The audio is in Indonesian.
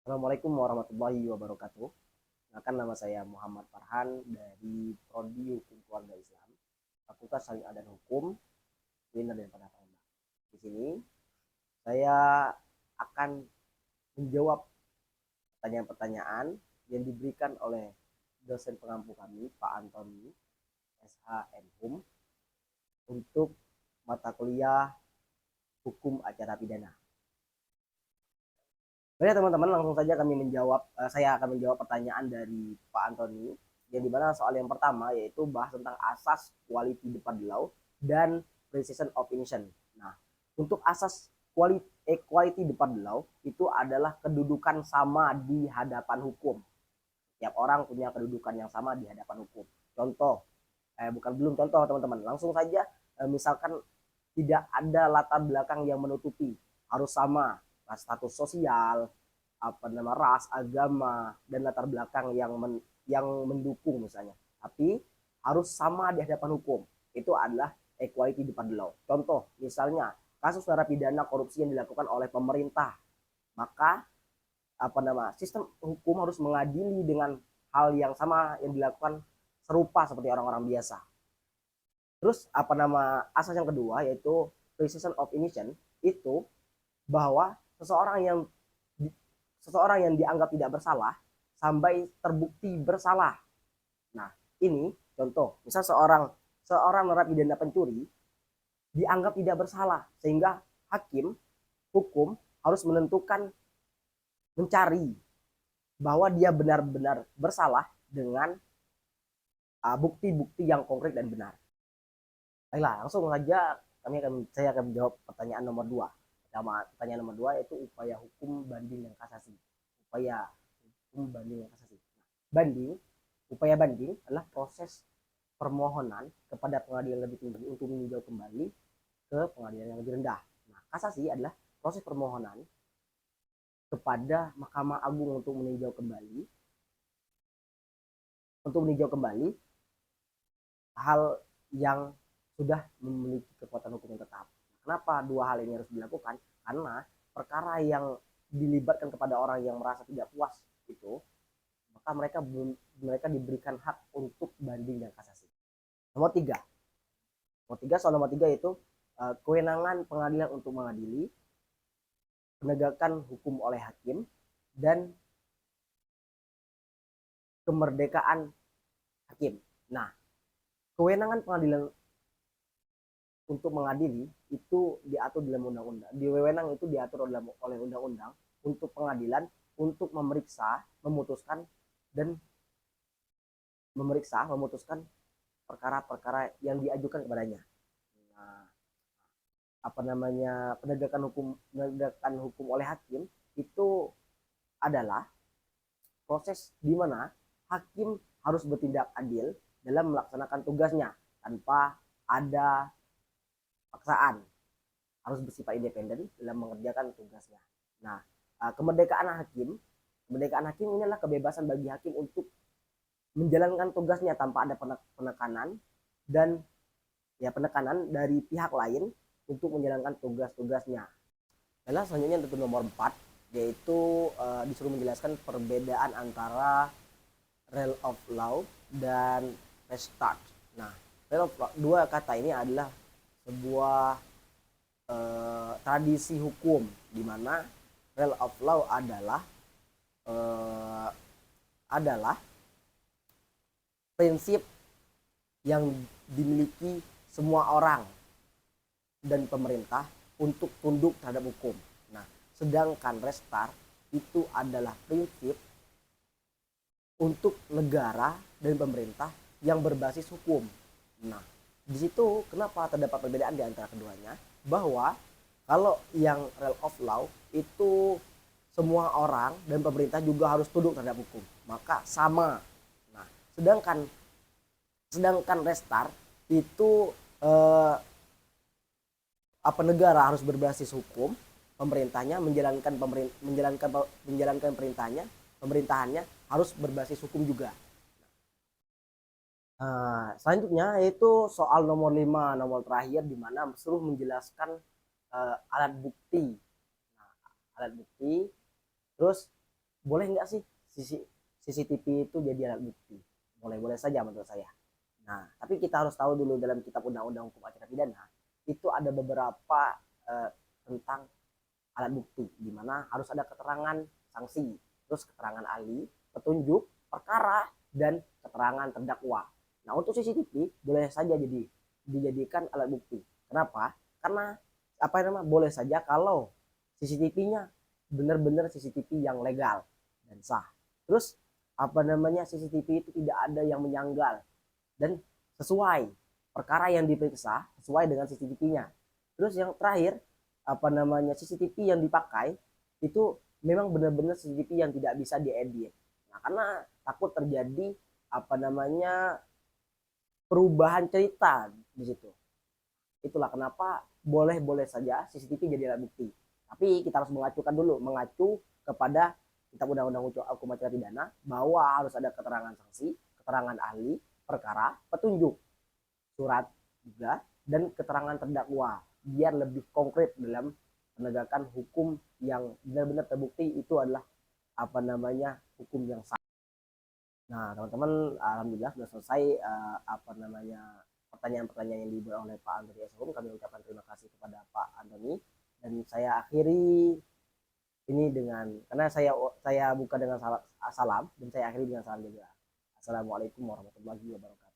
Assalamualaikum warahmatullahi wabarakatuh. Kenalkan, nama saya Muhammad Farhan dari Prodi Hukum Keluarga Islam, Fakultas Syariah dan Hukum, UIN dan pada Palembang. Di sini saya akan menjawab pertanyaan-pertanyaan yang diberikan oleh dosen pengampu kami, Pak Antoni, SHM untuk mata kuliah Hukum Acara Pidana. Baik teman-teman, langsung saja saya akan menjawab pertanyaan dari Pak Antoni, yang dimana soal yang pertama yaitu bahas tentang asas quality department law dan precision of innocence. Nah, untuk asas quality department law itu adalah kedudukan sama di hadapan hukum. Setiap orang punya kedudukan yang sama di hadapan hukum. Contoh, belum contoh teman-teman, langsung saja, misalkan tidak ada latar belakang yang menutupi, harus sama status sosial, ras, agama, dan latar belakang yang mendukung misalnya. Tapi harus sama di hadapan hukum. Itu adalah equality department law. Contoh, misalnya kasus narapidana korupsi yang dilakukan oleh pemerintah, maka sistem hukum harus mengadili dengan hal yang sama yang dilakukan serupa seperti orang-orang biasa. Terus asas yang kedua yaitu presumption of innocence, itu bahwa seseorang yang dianggap tidak bersalah sampai terbukti bersalah. Nah, ini contoh, misal seorang narapidana pencuri dianggap tidak bersalah, sehingga hakim hukum harus mencari bahwa dia benar-benar bersalah dengan bukti-bukti yang konkret dan benar. Baiklah, langsung saja saya akan menjawab pertanyaan nomor 2. Pertanyaan nomor 2 yaitu upaya hukum banding dan kasasi. Upaya hukum banding dan kasasi. Upaya banding adalah proses permohonan kepada pengadilan lebih tinggi untuk meninjau kembali ke pengadilan yang lebih rendah. Nah, kasasi adalah proses permohonan kepada Mahkamah Agung untuk meninjau kembali hal yang sudah memiliki kekuatan hukum yang tetap. Kenapa dua hal ini harus dilakukan? Karena perkara yang dilibatkan kepada orang yang merasa tidak puas itu, maka mereka diberikan hak untuk banding dan kasasi. Nomor 3. Soal nomor 3 itu kewenangan pengadilan untuk mengadili, penegakan hukum oleh hakim, dan kemerdekaan hakim. Nah, kewenangan pengadilan untuk mengadili itu diatur dalam undang-undang. Wewenang itu diatur oleh undang-undang untuk pengadilan untuk memeriksa, memutuskan perkara-perkara yang diajukan kepadanya. Nah, penegakan hukum oleh hakim itu adalah proses di mana hakim harus bertindak adil dalam melaksanakan tugasnya tanpa ada paksaan, harus bersifat independen dalam mengerjakan tugasnya. Nah, kemerdekaan hakim ini adalah kebebasan bagi hakim untuk menjalankan tugasnya tanpa ada penekanan dari pihak lain untuk menjalankan tugas-tugasnya. Dan selanjutnya untuk nomor 4 yaitu disuruh menjelaskan perbedaan antara rule of law dan restart. Nah, rule of law, dua kata ini adalah sebuah tradisi hukum di mana rule of law adalah prinsip yang dimiliki semua orang dan pemerintah untuk tunduk terhadap hukum. Nah, sedangkan restart itu adalah prinsip untuk negara dan pemerintah yang berbasis hukum. Nah, di situ kenapa terdapat perbedaan di antara keduanya? Bahwa kalau yang rule of law itu semua orang dan pemerintah juga harus tunduk terhadap hukum, maka sama. Nah, sedangkan restart itu negara harus berbasis hukum, pemerintahnya menjalankan pemerintahannya harus berbasis hukum juga. Selanjutnya yaitu soal nomor 5, nomor terakhir, di mana suruh menjelaskan alat bukti. Terus boleh nggak sih CCTV itu jadi alat bukti? Boleh-boleh saja menurut saya. Nah, tapi kita harus tahu dulu dalam kitab undang-undang hukum acara pidana itu ada beberapa tentang alat bukti, di mana harus ada keterangan sanksi, terus keterangan ahli, petunjuk, perkara, dan keterangan terdakwa. Nah, untuk CCTV boleh saja dijadikan alat bukti. Kenapa? Karena apa namanya, boleh saja kalau CCTV-nya benar-benar CCTV yang legal dan sah. Terus apa namanya, CCTV itu tidak ada yang menyanggal dan sesuai perkara yang diperiksa sesuai dengan CCTV-nya. Terus yang terakhir, apa namanya, CCTV yang dipakai itu memang benar-benar CCTV yang tidak bisa diedit. Nah, karena takut terjadi apa namanya perubahan cerita di situ. Itulah kenapa boleh-boleh saja CCTV jadi alat bukti. Tapi kita harus mengacu kepada Kitab Undang-Undang Hukum Acara Pidana bahwa harus ada keterangan saksi, keterangan ahli, perkara, petunjuk, surat juga, dan keterangan terdakwa biar lebih konkret dalam penegakan hukum yang benar-benar terbukti itu adalah apa namanya hukum yang sah. Nah, teman-teman, alhamdulillah sudah selesai apa namanya pertanyaan-pertanyaan yang dibuat oleh Pak Antoni S. Hum. Kami ucapkan terima kasih kepada Pak Antoni dan saya akhiri ini dengan, karena saya buka dengan salam dan saya akhiri dengan salam juga. Assalamualaikum warahmatullahi wabarakatuh.